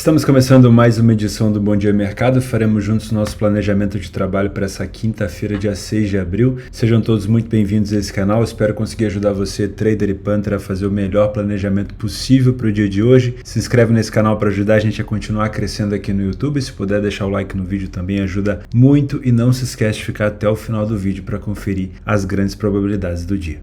Estamos começando mais uma edição do Bom Dia Mercado. Faremos juntos nosso planejamento de trabalho para essa quinta-feira, dia 6 de abril. Sejam todos muito bem-vindos a esse canal. Espero conseguir ajudar você, trader e punter, a fazer o melhor planejamento possível para o dia de hoje. Se inscreve nesse canal para ajudar a gente a continuar crescendo aqui no YouTube. Se puder deixar o like no vídeo também ajuda muito. E não se esquece de ficar até o final do vídeo para conferir as grandes probabilidades do dia.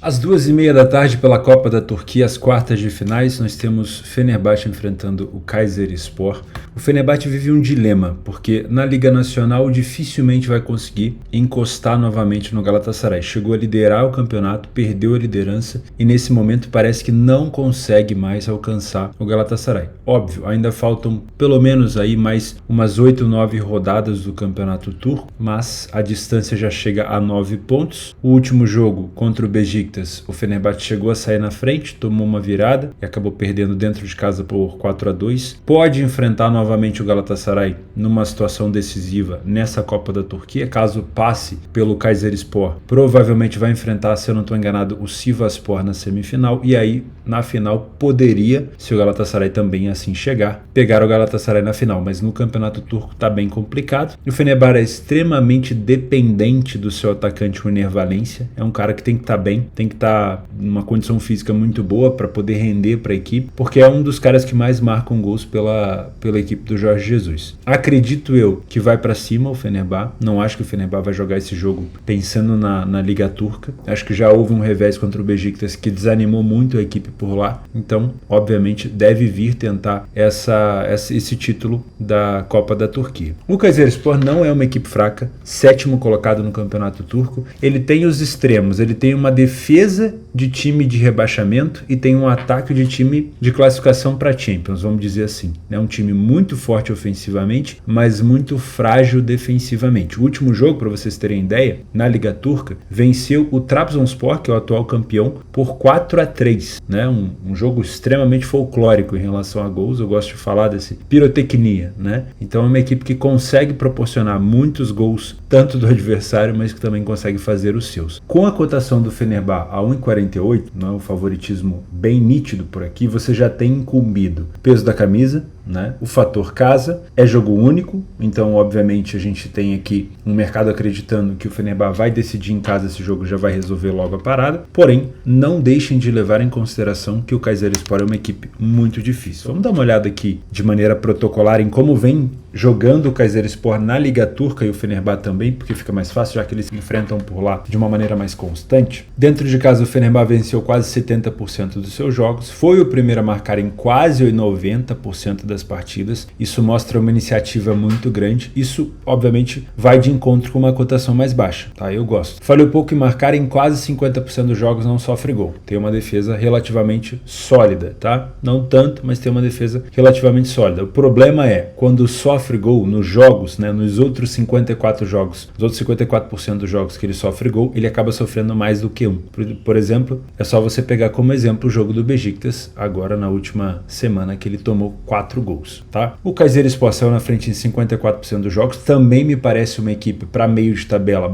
Às 2h30 da tarde, pela Copa da Turquia, as quartas de finais, nós temos Fenerbahçe enfrentando o Kayserispor. O Fenerbahçe vive um dilema, porque na Liga Nacional dificilmente vai conseguir encostar novamente no Galatasaray. Chegou a liderar o campeonato, perdeu a liderança e nesse momento parece que não consegue mais alcançar o Galatasaray. Óbvio, ainda faltam pelo menos aí mais umas 8 ou 9 rodadas do campeonato turco, mas a distância já chega a 9 pontos. O último jogo contra o Beşiktaş, o Fenerbahçe chegou a sair na frente, tomou uma virada e acabou perdendo dentro de casa por 4-2. Pode enfrentar novamente o Galatasaray numa situação decisiva nessa Copa da Turquia, caso passe pelo Kayserispor. Provavelmente vai enfrentar, se eu não estou enganado, o Sivasspor na semifinal e aí na final poderia, se o Galatasaray também assim chegar, pegar o Galatasaray na final, mas no campeonato turco está bem complicado. O Fenerbahçe é extremamente dependente do seu atacante Münir Valencia, é um cara que tem que estar bem, tem que estar numa condição física muito boa para poder render para a equipe, porque é um dos caras que mais marcam gols pela equipe do Jorge Jesus. Acredito eu que vai para cima o Fenerbahçe, não acho que o Fenerbahçe vai jogar esse jogo pensando na Liga Turca, acho que já houve um revés contra o Beşiktaş que desanimou muito a equipe por lá, então obviamente deve vir tentar esse título da Copa da Turquia. O Kayserispor não é uma equipe fraca, sétimo colocado no campeonato turco, ele tem os extremos, ele tem uma defesa de time de rebaixamento e tem um ataque de time de classificação para Champions, vamos dizer assim. É um time muito forte ofensivamente, mas muito frágil defensivamente. O último jogo, para vocês terem ideia, na Liga Turca, venceu o Trabzonspor, que é o atual campeão, por 4-3, né? Um jogo extremamente folclórico em relação a gols. Eu gosto de falar desse pirotecnia, né? Então é uma equipe que consegue proporcionar muitos gols, tanto do adversário, mas que também consegue fazer os seus. Com a cotação do Fenerbahçe a 1,48, não é um favoritismo bem nítido por aqui, você já tem incumbido peso da camisa, né? O fator casa, é jogo único, então obviamente a gente tem aqui um mercado acreditando que o Fenerbahçe vai decidir em casa esse jogo, já vai resolver logo a parada, porém não deixem de levar em consideração que o Kayserispor é uma equipe muito difícil. Vamos dar uma olhada aqui de maneira protocolar em como vem jogando o Kayserispor na Liga Turca e o Fenerbahçe também, porque fica mais fácil já que eles se enfrentam por lá de uma maneira mais constante. Dentro de casa o Fenerbahçe venceu quase 70% dos seus jogos, foi o primeiro a marcar em quase 90% das partidas, isso mostra uma iniciativa muito grande, isso obviamente vai de encontro com uma cotação mais baixa, tá? Eu gosto. Falhou pouco em marcar em quase 50% dos jogos, não sofre gol, tem uma defesa relativamente sólida, tá? Não tanto, mas tem uma defesa relativamente sólida. O problema é, quando sofre gol nos jogos, né, nos outros 54 jogos, os outros 54% dos jogos que ele sofre gol, ele acaba sofrendo mais do que um. Por exemplo, é só você pegar como exemplo o jogo do Beşiktaş, agora na última semana que ele tomou 4 gols, tá? O Kayserispor saiu na frente em 54% dos jogos, também me parece uma equipe para meio de tabela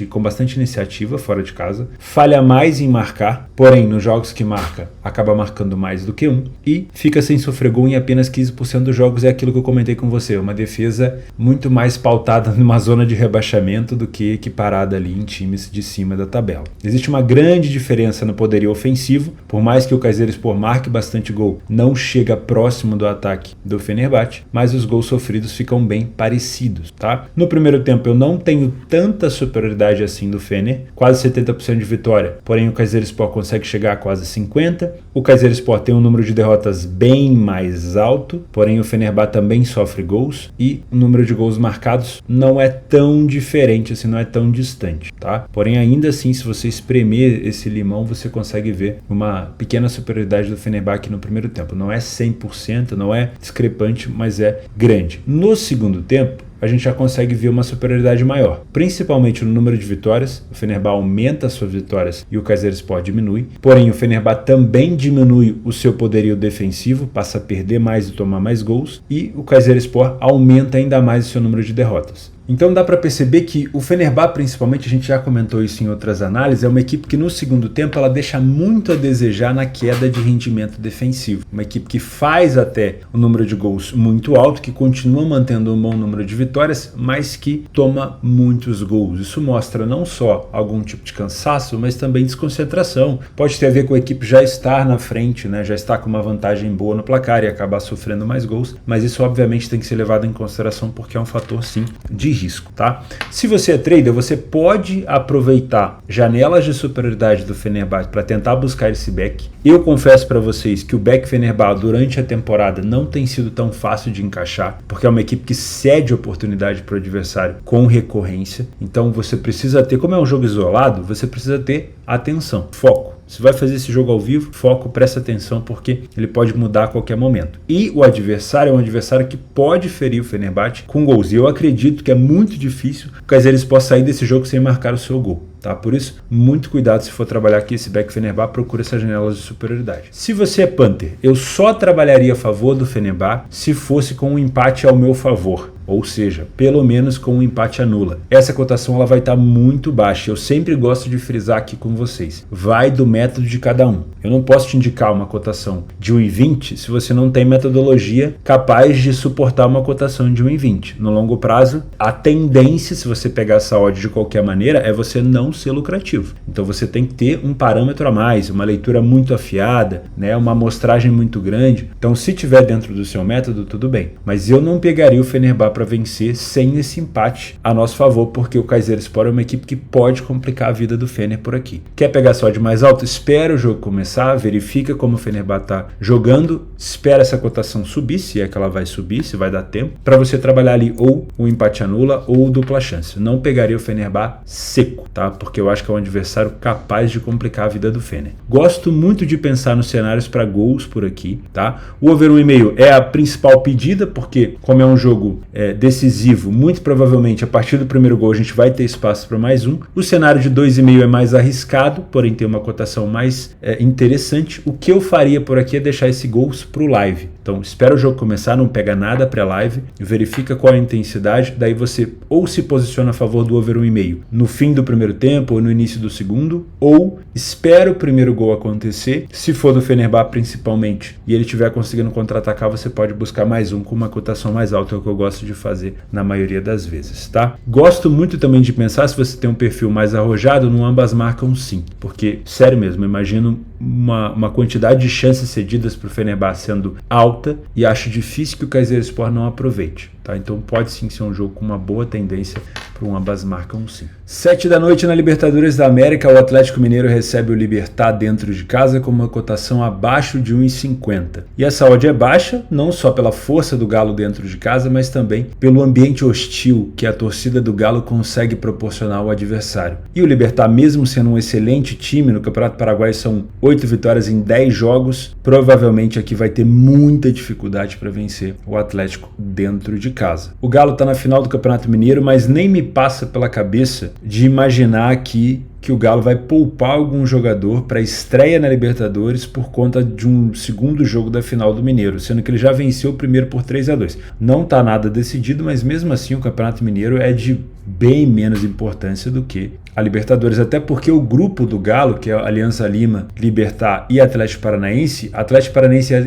com bastante iniciativa fora de casa, falha mais em marcar, porém nos jogos que marca, acaba marcando mais do que um e fica sem sofrer gol em apenas 15% dos jogos, é aquilo que eu comentei com você, uma defesa muito mais pautada numa zona de rebaixamento do que equiparada ali em times de cima da tabela. Existe uma grande diferença no poderio ofensivo, por mais que o Kayserispor marque bastante gol, não chega próximo do ataque do Fenerbahçe, mas os gols sofridos ficam bem parecidos, tá? No primeiro tempo eu não tenho tanta superioridade assim do Fener, quase 70% de vitória, porém o Kayserispor consegue chegar a quase 50%, o Kayserispor tem um número de derrotas bem mais alto, porém o Fenerbahçe também sofre gols e o número de gols marcados não é tão diferente assim, não é tão distante, tá? Porém ainda assim, se você espremer esse limão, você consegue ver uma pequena superioridade do Fenerbahçe no primeiro tempo, não é 100%, não é discrepante, mas é grande. No segundo tempo, a gente já consegue ver uma superioridade maior, principalmente no número de vitórias. O Fenerbahçe aumenta as suas vitórias e o Kayserispor diminui, porém o Fenerbahçe também diminui o seu poderio defensivo, passa a perder mais e tomar mais gols, e o Kayserispor aumenta ainda mais o seu número de derrotas. Então dá para perceber que o Fenerbahçe, principalmente, a gente já comentou isso em outras análises, é uma equipe que no segundo tempo ela deixa muito a desejar na queda de rendimento defensivo. Uma equipe que faz até um número de gols muito alto, que continua mantendo um bom número de vitórias, mas que toma muitos gols. Isso mostra não só algum tipo de cansaço, mas também desconcentração. Pode ter a ver com a equipe já estar na frente, né? Já estar com uma vantagem boa no placar e acabar sofrendo mais gols, mas isso obviamente tem que ser levado em consideração porque é um fator sim de risco, tá? Se você é trader, você pode aproveitar janelas de superioridade do Fenerbahçe para tentar buscar esse back. Eu confesso para vocês que o back Fenerbahçe durante a temporada não tem sido tão fácil de encaixar, porque é uma equipe que cede oportunidade para o adversário com recorrência. Então você precisa ter, como é um jogo isolado, você precisa ter atenção, foco. Se vai fazer esse jogo ao vivo, foco, presta atenção, porque ele pode mudar a qualquer momento. E o adversário é um adversário que pode ferir o Fenerbahçe com gols. E eu acredito que é muito difícil o Kayserispor sair desse jogo sem marcar o seu gol. Tá? Por isso, muito cuidado se for trabalhar aqui esse back Fenerbahçe, procura essas janelas de superioridade. Se você é Panther, eu só trabalharia a favor do Fenerbahçe se fosse com um empate ao meu favor. Ou seja, pelo menos com um empate anula. Essa cotação ela vai estar muito baixa. Eu sempre gosto de frisar aqui com vocês. Vai do método de cada um. Eu não posso te indicar uma cotação de 1,20 se você não tem metodologia capaz de suportar uma cotação de 1,20. No longo prazo, a tendência, se você pegar essa odd de qualquer maneira, é você não ser lucrativo. Então você tem que ter um parâmetro a mais, uma leitura muito afiada, né, uma amostragem muito grande. Então se tiver dentro do seu método, tudo bem. Mas eu não pegaria o Fenerbahçe para vencer sem esse empate a nosso favor, porque o Kayserispor é uma equipe que pode complicar a vida do Fener por aqui. Quer pegar só de mais alto? Espera o jogo começar, verifica como o Fenerbahçe está jogando, espera essa cotação subir, se é que ela vai subir, se vai dar tempo, para você trabalhar ali ou o empate anula ou dupla chance. Não pegaria o Fenerbahçe seco, tá? Porque eu acho que é um adversário capaz de complicar a vida do Fener. Gosto muito de pensar nos cenários para gols por aqui, tá? O over 1,5 é a principal pedida, porque como é um jogo decisivo, muito provavelmente a partir do primeiro gol a gente vai ter espaço para mais um. O cenário de 2,5 é mais arriscado, porém tem uma cotação mais interessante. O que eu faria por aqui é deixar esse gols para o live. Então espera o jogo começar, não pega nada pré-live, verifica qual é a intensidade, daí você ou se posiciona a favor do over 1,5 no fim do primeiro tempo ou no início do segundo, ou espera o primeiro gol acontecer. Se for do Fenerbahçe principalmente e ele estiver conseguindo contra-atacar, você pode buscar mais um com uma cotação mais alta, é o que eu gosto de fazer na maioria das vezes, tá? Gosto muito também de pensar, se você tem um perfil mais arrojado, no ambas marcam sim, porque, sério mesmo, imagino uma quantidade de chances cedidas para o Fenerbahçe sendo alta e acho difícil que o Kayserispor não aproveite. Tá? Então pode sim ser um jogo com uma boa tendência para um ambas marcam sim. 7 da noite na Libertadores da América, o Atlético Mineiro recebe o Libertad dentro de casa com uma cotação abaixo de 1,50. E essa odd é baixa, não só pela força do Galo dentro de casa, mas também pelo ambiente hostil que a torcida do Galo consegue proporcionar ao adversário. E o Libertad, mesmo sendo um excelente time no Campeonato Paraguaio, são 8 vitórias em 10 jogos, provavelmente aqui vai ter muita dificuldade para vencer o Atlético dentro de casa. O Galo está na final do Campeonato Mineiro, mas nem me passa pela cabeça de imaginar aqui que o Galo vai poupar algum jogador para estreia na Libertadores por conta de um segundo jogo da final do Mineiro, sendo que ele já venceu o primeiro por 3-2. Não está nada decidido, mas mesmo assim o Campeonato Mineiro é de bem menos importância do que a Libertadores, até porque o grupo do Galo, que é Alianza Lima, Libertad e Atlético Paranaense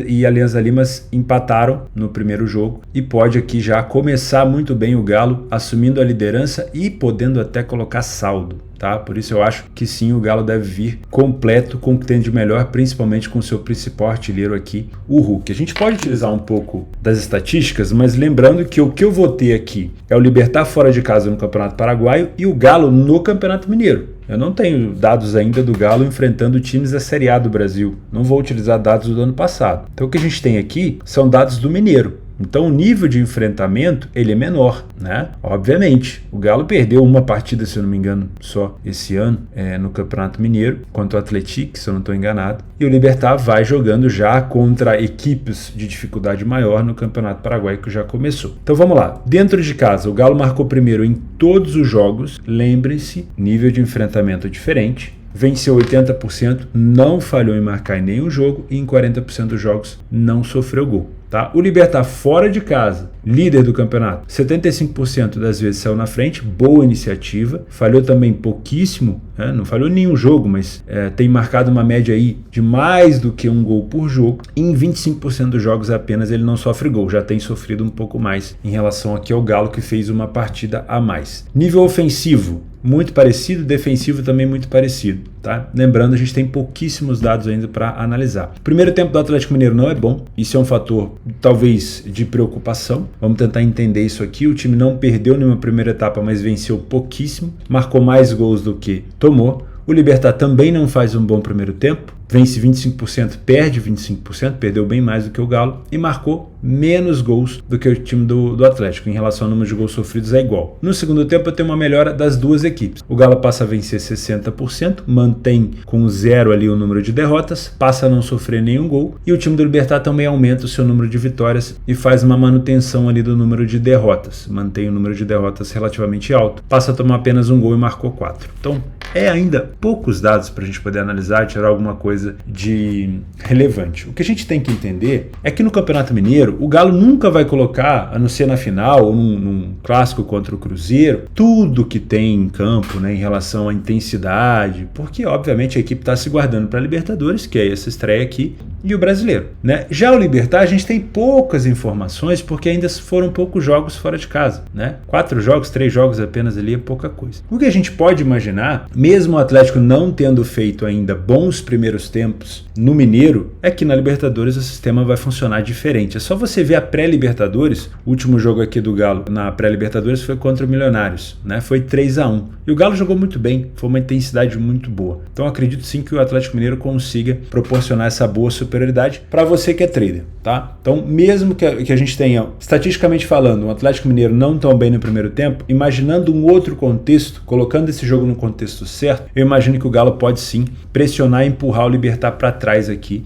e Alianza Lima empataram no primeiro jogo e pode aqui já começar muito bem o Galo assumindo a liderança e podendo até colocar saldo. Tá? Por isso eu acho que sim, o Galo deve vir completo com o que tem de melhor, principalmente com o seu principal artilheiro aqui, o Hulk. A gente pode utilizar um pouco das estatísticas, mas lembrando que o que eu vou ter aqui é o Libertad fora de casa no Campeonato Paraguaio e o Galo no Campeonato Mineiro. Eu não tenho dados ainda do Galo enfrentando times da Série A do Brasil. Não vou utilizar dados do ano passado. Então o que a gente tem aqui são dados do Mineiro. Então o nível de enfrentamento ele é menor, né? Obviamente, o Galo perdeu uma partida, se eu não me engano, só esse ano no Campeonato Mineiro, contra o Atlético, se eu não estou enganado. E o Libertad vai jogando já contra equipes de dificuldade maior no Campeonato Paraguaio, que já começou. Então vamos lá. Dentro de casa, o Galo marcou primeiro em todos os jogos. Lembre-se, nível de enfrentamento diferente. Venceu 80%, não falhou em marcar em nenhum jogo e em 40% dos jogos não sofreu gol. tá? O Libertad fora de casa, líder do campeonato, 75% das vezes saiu na frente, boa iniciativa, falhou também pouquíssimo, né? Não falhou nenhum jogo, mas tem marcado uma média aí de mais do que um gol por jogo, e em 25% dos jogos apenas ele não sofre gol, já tem sofrido um pouco mais em relação aqui ao Galo, que fez uma partida a mais. Nível ofensivo, muito parecido, defensivo também muito parecido, tá? Lembrando, a gente tem pouquíssimos dados ainda para analisar. O primeiro tempo do Atlético Mineiro não é bom, isso é um fator talvez de preocupação. Vamos tentar entender isso aqui. O time não perdeu nenhuma primeira etapa, mas venceu pouquíssimo, marcou mais gols do que tomou. O Libertad também não faz um bom primeiro tempo, vence 25%, perde 25%, perdeu bem mais do que o Galo e marcou menos gols do que o time do Atlético. Em relação ao número de gols sofridos é igual. No segundo tempo tem uma melhora das duas equipes. O Galo passa a vencer 60%, mantém com 0 ali o número de derrotas, passa a não sofrer nenhum gol, e o time do Libertad também aumenta o seu número de vitórias e faz uma manutenção ali do número de derrotas, mantém o número de derrotas relativamente alto, passa a tomar apenas um gol e marcou 4. Então é ainda poucos dados para a gente poder analisar e tirar alguma coisa de relevante. O que a gente tem que entender é que no Campeonato Mineiro o Galo nunca vai colocar, a não ser na final ou num clássico contra o Cruzeiro, tudo que tem em campo, né, em relação à intensidade, porque obviamente a equipe está se guardando para a Libertadores, que é essa estreia aqui, e o Brasileiro, né? Já o Libertad a gente tem poucas informações porque ainda foram poucos jogos fora de casa, né? 4 jogos, 3 jogos apenas ali é pouca coisa. O que a gente pode imaginar, mesmo o Atlético não tendo feito ainda bons primeiros tempos no Mineiro, é que na Libertadores o sistema vai funcionar diferente. É só você ver a pré-Libertadores, o último jogo aqui do Galo na pré-Libertadores foi contra o Milionários, né? Foi 3-1. E o Galo jogou muito bem, foi uma intensidade muito boa. Então acredito sim que o Atlético Mineiro consiga proporcionar essa boa superioridade para você que é trader, tá? Então mesmo que a gente tenha, estatisticamente falando, um Atlético Mineiro não tão bem no primeiro tempo, imaginando um outro contexto, colocando esse jogo no contexto certo, eu imagino que o Galo pode sim pressionar e empurrar o Libertad para trás aqui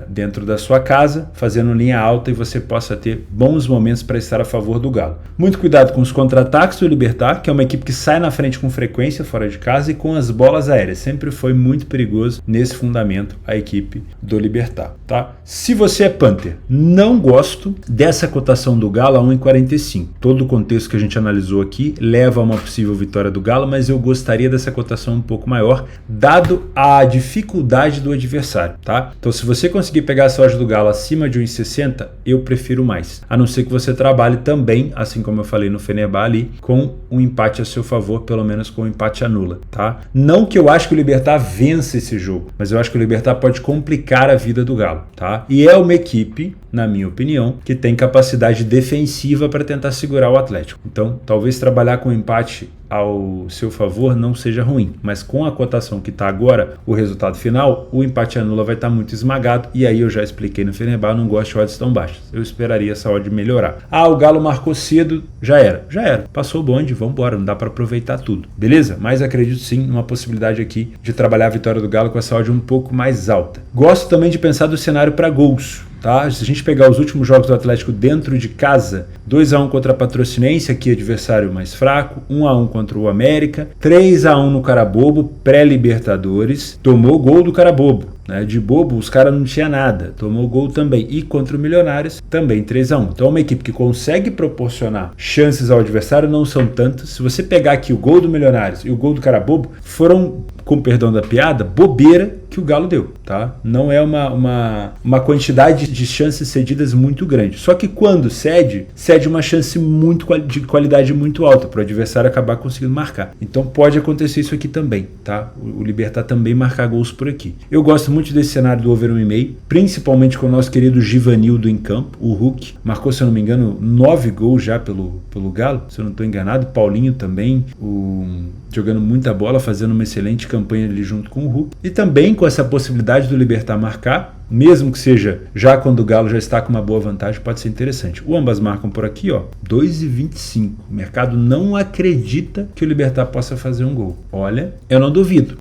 dentro da sua casa, fazendo linha alta, e você possa ter bons momentos para estar a favor do Galo. Muito cuidado com os contra-ataques do Libertad, que é uma equipe que sai na frente com frequência fora de casa, e com as bolas aéreas. Sempre foi muito perigoso nesse fundamento a equipe do Libertad, tá? Se você é Panther, não gosto dessa cotação do Galo a 1,45. Todo o contexto que a gente analisou aqui leva a uma possível vitória do Galo, mas eu gostaria dessa cotação um pouco maior, dado a dificuldade do adversário, tá? Então se você conseguir pegar essa odd do Galo acima de 1,60, eu prefiro mais. A não ser que você trabalhe também, assim como eu falei no Fenerbahçe ali, com um empate a seu favor, pelo menos com um empate anula, tá? Não que eu acho que o Libertad vença esse jogo, mas eu acho que o Libertad pode complicar a vida do Galo, tá? E é uma equipe, na minha opinião, que tem capacidade defensiva para tentar segurar o Atlético. Então, talvez trabalhar com empate ao seu favor não seja ruim, mas com a cotação que está agora, o resultado final, o empate anula vai estar muito esmagado, e aí eu já expliquei no Fenerbahçe, não gosto de odds tão baixas. Eu esperaria essa odd melhorar. Ah, o Galo marcou cedo, já era. Passou o bonde, vamos embora, não dá para aproveitar tudo. Beleza? Mas acredito sim numa possibilidade aqui de trabalhar a vitória do Galo com essa odd um pouco mais alta. Gosto também de pensar do cenário para gols. Tá? Se a gente pegar os últimos jogos do Atlético dentro de casa, 2-1 contra a Patrocinense, aqui adversário mais fraco, 1-1 contra o América, 3-1 no Carabobo, pré-Libertadores, tomou gol do Carabobo. Né? De bobo, os caras não tinham nada, tomou gol também. E contra o Milionários, também 3-1. Então é uma equipe que consegue proporcionar chances ao adversário, não são tantas. Se você pegar aqui o gol do Milionários e o gol do Carabobo, foram, com perdão da piada, bobeira que o Galo deu, tá? Não é uma quantidade de chances cedidas muito grande. Só que quando cede uma chance de qualidade muito alta para o adversário acabar conseguindo marcar. Então pode acontecer isso aqui também, tá? O Libertad também marcar gols por aqui. Eu gosto muito desse cenário do over 1,5, principalmente com o nosso querido Givanildo em campo, o Hulk. Marcou, se eu não me engano, 9 gols já pelo Galo, se eu não estou enganado. Paulinho também, jogando muita bola, fazendo uma excelente campanha ali junto com o Hulk. E também com essa possibilidade do Libertad marcar, mesmo que seja já quando o Galo já está com uma boa vantagem, pode ser interessante. O ambas marcam por aqui, ó, 2,25. O mercado não acredita que o Libertad possa fazer um gol. Olha, eu não duvido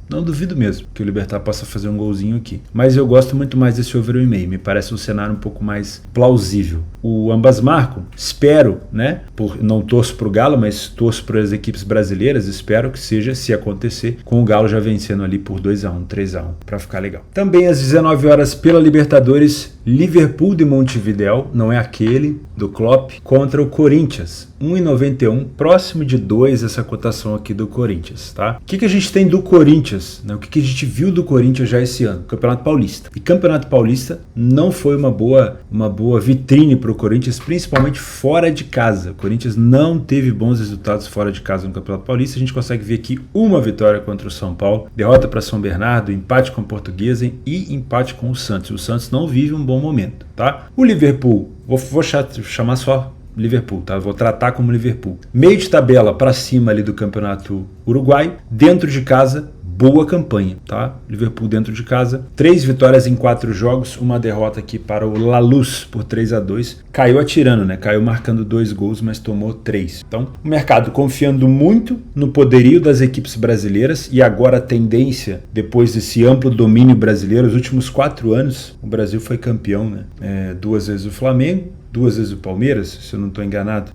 mesmo que o Libertad possa fazer um golzinho aqui. Mas eu gosto muito mais desse over 1,5. Me parece um cenário um pouco mais plausível. O ambas marcam, espero, né? Não torço para o Galo, mas torço para as equipes brasileiras. Espero que seja, se acontecer, com o Galo já vencendo ali por 2-1, 3-1, para ficar legal. Também às 19 horas pela Libertadores, Liverpool de Montevidéu, não é aquele do Klopp, contra o Corinthians. 1,91, próximo de 2 essa cotação aqui do Corinthians, tá? O que a gente tem do Corinthians, né? O que a gente viu do Corinthians já esse ano? Campeonato Paulista. E Campeonato Paulista não foi uma boa vitrine para o Corinthians, principalmente fora de casa. O Corinthians não teve bons resultados fora de casa no Campeonato Paulista. A gente consegue ver aqui uma vitória contra o São Paulo, derrota para São Bernardo, empate com a Portuguesa e empate com o Santos. O Santos não vive um bom momento, tá? O Liverpool, vou chamar só Liverpool, tá? Vou tratar como Liverpool. Meio de tabela para cima ali do Campeonato Uruguaio, dentro de casa, boa campanha, tá? Liverpool dentro de casa, 3 vitórias em 4 jogos, uma derrota aqui para o La Luz por 3-2. Caiu atirando, né? Caiu marcando 2 gols, mas tomou 3. Então, o mercado confiando muito no poderio das equipes brasileiras e agora a tendência, depois desse amplo domínio brasileiro, os últimos 4 anos, o Brasil foi campeão, né? 2 vezes o Flamengo, 2 vezes o Palmeiras, se eu não estou enganado.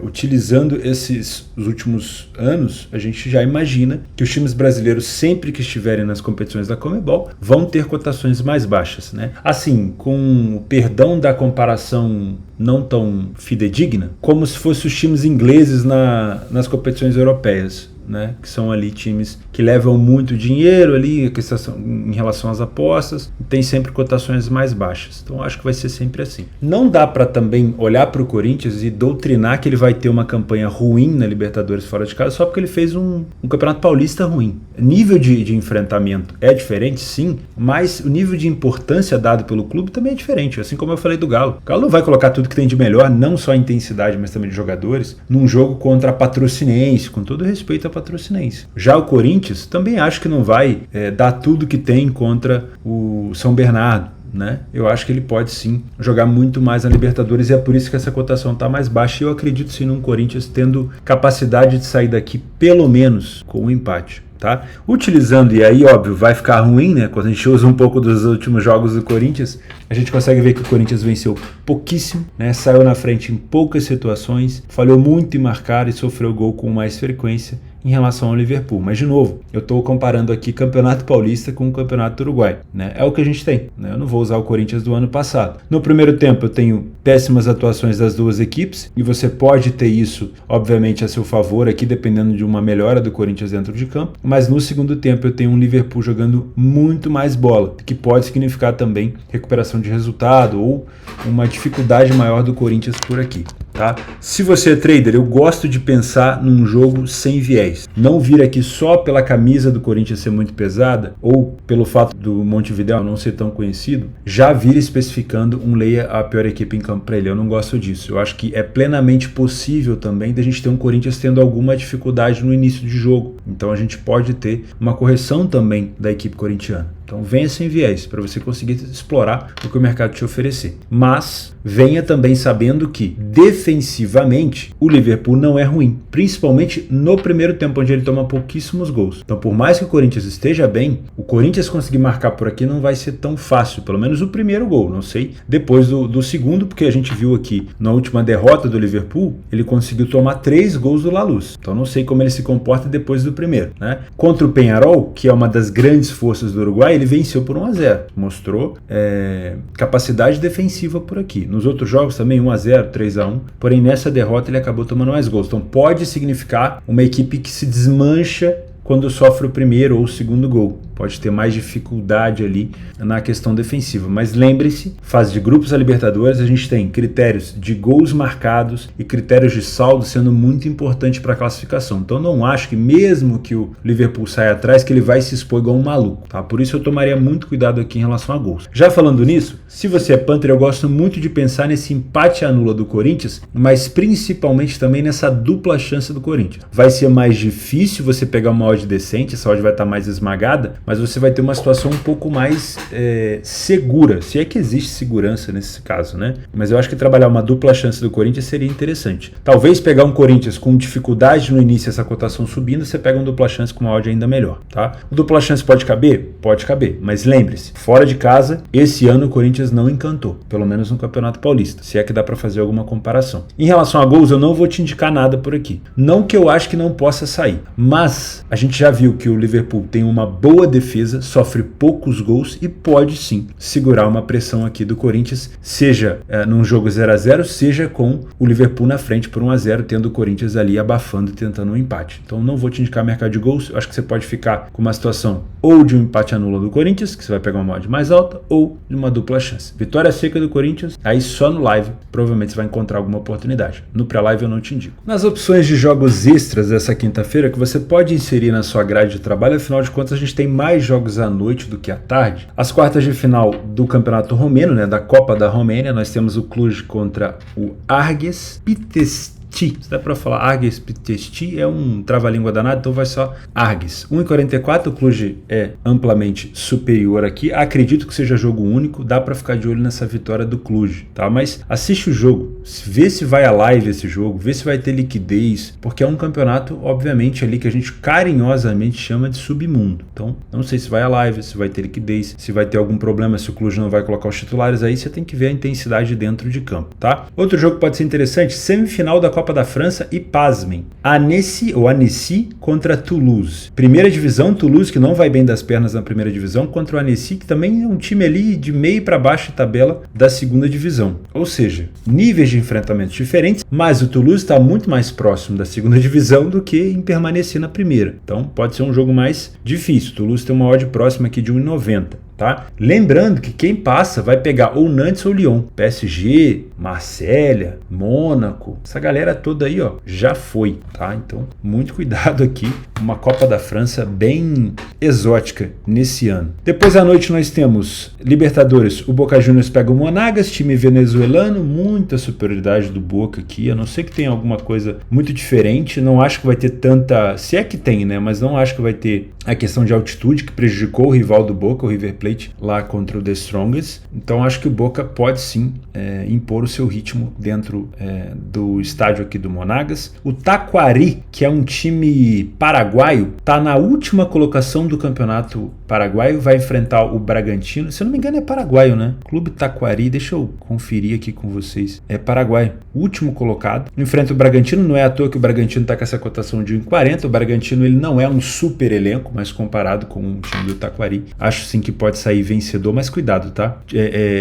Utilizando os últimos anos, a gente já imagina que os times brasileiros, sempre que estiverem nas competições da Conmebol, vão ter cotações mais baixas, né? Assim, com o perdão da comparação não tão fidedigna, como se fossem os times ingleses nas competições europeias, né? Que são ali times que levam muito dinheiro ali em relação às apostas, e tem sempre cotações mais baixas. Então acho que vai ser sempre assim. Não dá para também olhar para o Corinthians e doutrinar que ele vai ter uma campanha ruim na Libertadores fora de casa só porque ele fez um Campeonato Paulista ruim. Nível de enfrentamento é diferente, sim, mas o nível de importância dado pelo clube também é diferente, assim como eu falei do Galo. O Galo não vai colocar tudo que tem de melhor, não só a intensidade, mas também de jogadores, num jogo contra a Patrocinense, com todo respeito à Patrocinense. Já o Corinthians também acho que não vai dar tudo que tem contra o São Bernardo, né? Eu acho que ele pode sim jogar muito mais na Libertadores e é por isso que essa cotação está mais baixa. E eu acredito sim num Corinthians tendo capacidade de sair daqui pelo menos com um empate. Tá? Utilizando, e aí óbvio vai ficar ruim, né? Quando a gente usa um pouco dos últimos jogos do Corinthians, a gente consegue ver que o Corinthians venceu pouquíssimo, né? Saiu na frente em poucas situações, falhou muito em marcar e sofreu gol com mais frequência em relação ao Liverpool. Mas de novo, eu estou comparando aqui Campeonato Paulista com o Campeonato Uruguai, né? É o que a gente tem, né? Eu não vou usar o Corinthians do ano passado. No primeiro tempo eu tenho péssimas atuações das duas equipes e você pode ter isso, obviamente, a seu favor aqui, dependendo de uma melhora do Corinthians dentro de campo, mas no segundo tempo eu tenho um Liverpool jogando muito mais bola, que pode significar também recuperação de resultado ou uma dificuldade maior do Corinthians por aqui. Tá? Se você é trader, eu gosto de pensar num jogo sem viés. Não vir aqui só pela camisa do Corinthians ser muito pesada ou pelo fato do Montevidéu não ser tão conhecido, já vir especificando um leia a pior equipe em campo para ele. Eu não gosto disso. Eu acho que é plenamente possível também da gente ter um Corinthians tendo alguma dificuldade no início de jogo. Então a gente pode ter uma correção também da equipe corintiana. Então venha sem viés para você conseguir explorar o que o mercado te oferecer. Mas venha também sabendo que defensivamente o Liverpool não é ruim, principalmente no primeiro tempo onde ele toma pouquíssimos gols. Então por mais que o Corinthians esteja bem, o Corinthians conseguir marcar por aqui não vai ser tão fácil, pelo menos o primeiro gol, não sei depois do segundo, porque a gente viu aqui na última derrota do Liverpool, ele conseguiu tomar 3 gols do La Luz. Então não sei como ele se comporta depois do primeiro, né? Contra o Peñarol, que é uma das grandes forças do Uruguai, ele venceu por 1-0, mostrou capacidade defensiva por aqui. Nos outros jogos também 1-0, 3-1, porém nessa derrota ele acabou tomando mais gols. Então pode significar uma equipe que se desmancha quando sofre o primeiro ou o segundo gol. Pode ter mais dificuldade ali na questão defensiva. Mas lembre-se, fase de grupos da Libertadores, a gente tem critérios de gols marcados e critérios de saldo sendo muito importante para a classificação. Então não acho que mesmo que o Liverpool saia atrás, que ele vai se expor igual um maluco. Tá? Por isso eu tomaria muito cuidado aqui em relação a gols. Já falando nisso, se você é Panther, eu gosto muito de pensar nesse empate anula do Corinthians, mas principalmente também nessa dupla chance do Corinthians. Vai ser mais difícil você pegar uma odd decente, essa odd vai estar mais esmagada, mas você vai ter uma situação um pouco mais segura, se é que existe segurança nesse caso, né? Mas eu acho que trabalhar uma dupla chance do Corinthians seria interessante. Talvez pegar um Corinthians com dificuldade no início, essa cotação subindo, você pega um dupla chance com uma odd ainda melhor, tá? O dupla chance pode caber? Pode caber, mas lembre-se, fora de casa, esse ano o Corinthians não encantou, pelo menos no Campeonato Paulista, se é que dá para fazer alguma comparação. Em relação a gols, eu não vou te indicar nada por aqui. Não que eu acho que não possa sair, mas a gente já viu que o Liverpool tem uma boa defesa, sofre poucos gols e pode sim segurar uma pressão aqui do Corinthians, seja num jogo 0-0, seja com o Liverpool na frente por 1-0, tendo o Corinthians ali abafando e tentando um empate. Então não vou te indicar mercado de gols, eu acho que você pode ficar com uma situação ou de um empate anula do Corinthians, que você vai pegar uma odd mais alta, ou de uma dupla chance. Vitória seca do Corinthians, aí só no live provavelmente você vai encontrar alguma oportunidade. No pré-live eu não te indico. Nas opções de jogos extras dessa quinta-feira que você pode inserir na sua grade de trabalho, afinal de contas a gente tem mais jogos à noite do que à tarde. As quartas de final do Campeonato Romeno, né, da Copa da Romênia, nós temos o Cluj contra o Argeș Pitești. Se dá pra falar Argeș Pitești, é um trava-língua danado, então vai só Argeș. 1,44, o Cluj é amplamente superior aqui. Acredito que seja jogo único, dá pra ficar de olho nessa vitória do Cluj, tá? Mas assiste o jogo, vê se vai a live esse jogo, vê se vai ter liquidez, porque é um campeonato, obviamente, ali que a gente carinhosamente chama de submundo. Então, não sei se vai a live, se vai ter liquidez, se vai ter algum problema, se o Cluj não vai colocar os titulares, aí você tem que ver a intensidade dentro de campo, tá? Outro jogo que pode ser interessante, semifinal da Copa da França e pasmem, Annecy contra Toulouse. Primeira divisão, Toulouse que não vai bem das pernas na primeira divisão, contra o Annecy que também é um time ali de meio para baixo de tabela da segunda divisão. Ou seja, níveis de enfrentamentos diferentes, mas o Toulouse está muito mais próximo da segunda divisão do que em permanecer na primeira. Então pode ser um jogo mais difícil. O Toulouse tem uma odd próxima aqui de 1,90. Tá? Lembrando que quem passa vai pegar ou Nantes ou Lyon, PSG, Marselha, Mônaco, essa galera toda aí, ó, já foi, tá? Então, muito cuidado aqui, uma Copa da França bem exótica nesse ano. Depois à noite nós temos Libertadores, o Boca Juniors pega o Monagas, time venezuelano, muita superioridade do Boca aqui, a não ser que tenha alguma coisa muito diferente, não acho que vai ter tanta, se é que tem, né, mas não acho que vai ter a questão de altitude que prejudicou o rival do Boca, o River Plate, lá contra o The Strongest. Então acho que o Boca pode sim impor o seu ritmo dentro do estádio aqui do Monagas. O Taquari, que é um time paraguaio, está na última colocação do campeonato paraguaio, vai enfrentar o Bragantino. Se eu não me engano é paraguaio, né? Clube Taquari, deixa eu conferir aqui com vocês. É paraguaio, último colocado. Enfrenta o Bragantino, não é à toa que o Bragantino está com essa cotação de 1,40. O Bragantino ele não é um super elenco, mas comparado com o time do Taquari, acho sim que pode sair vencedor, mas cuidado, tá?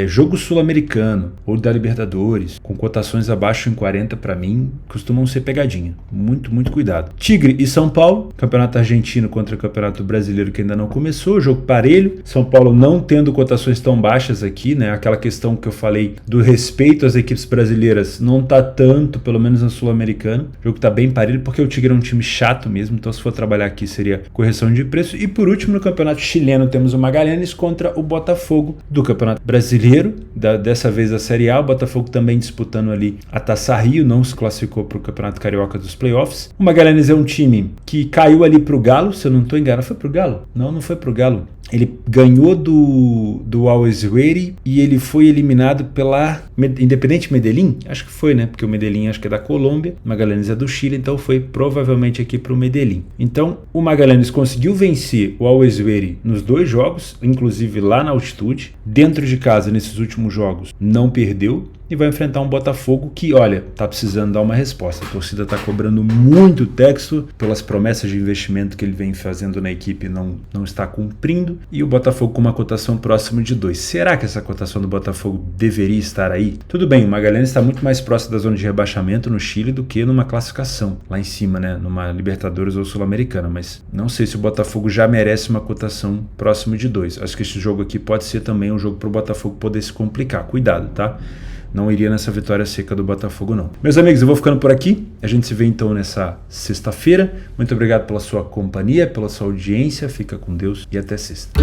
Jogo sul-americano ou da Libertadores, com cotações abaixo em 40 para mim, costumam ser pegadinha. Muito, muito cuidado. Tigre e São Paulo, campeonato argentino contra o campeonato brasileiro que ainda não começou, jogo parelho. São Paulo não tendo cotações tão baixas aqui, né? Aquela questão que eu falei do respeito às equipes brasileiras não tá tanto, pelo menos na sul-americana. O jogo tá bem parelho porque o Tigre é um time chato mesmo, então se for trabalhar aqui seria correção de preço. E por último, no campeonato chileno temos o Magallanes contra o Botafogo do Campeonato Brasileiro, dessa vez a Série A. O Botafogo também disputando ali a Taça Rio, não se classificou para o Campeonato Carioca dos Playoffs. O Magallanes é um time que caiu ali para o Galo, se eu não estou enganado. Foi para o Galo? Não foi para o Galo. Ele ganhou do Always Ready e ele foi eliminado pela Independiente Medellín, acho que foi, né? Porque o Medellín acho que é da Colômbia, o Magallanes é do Chile, então foi provavelmente aqui para o Medellín. Então o Magallanes conseguiu vencer o Always Ready nos 2 jogos, inclusive lá na altitude. Dentro de casa, nesses últimos jogos, não perdeu. E vai enfrentar um Botafogo que, olha, tá precisando dar uma resposta. A torcida tá cobrando muito texto pelas promessas de investimento que ele vem fazendo na equipe, não está cumprindo. E o Botafogo com uma cotação próxima de 2. Será que essa cotação do Botafogo deveria estar aí? Tudo bem, o Magallanes está muito mais próximo da zona de rebaixamento no Chile do que numa classificação lá em cima, né? Numa Libertadores ou Sul-Americana. Mas não sei se o Botafogo já merece uma cotação próxima de 2. Acho que esse jogo aqui pode ser também um jogo para o Botafogo poder se complicar. Cuidado, tá? Não iria nessa vitória seca do Botafogo, não. Meus amigos, eu vou ficando por aqui. A gente se vê então nessa sexta-feira. Muito obrigado pela sua companhia, pela sua audiência. Fica com Deus e até sexta.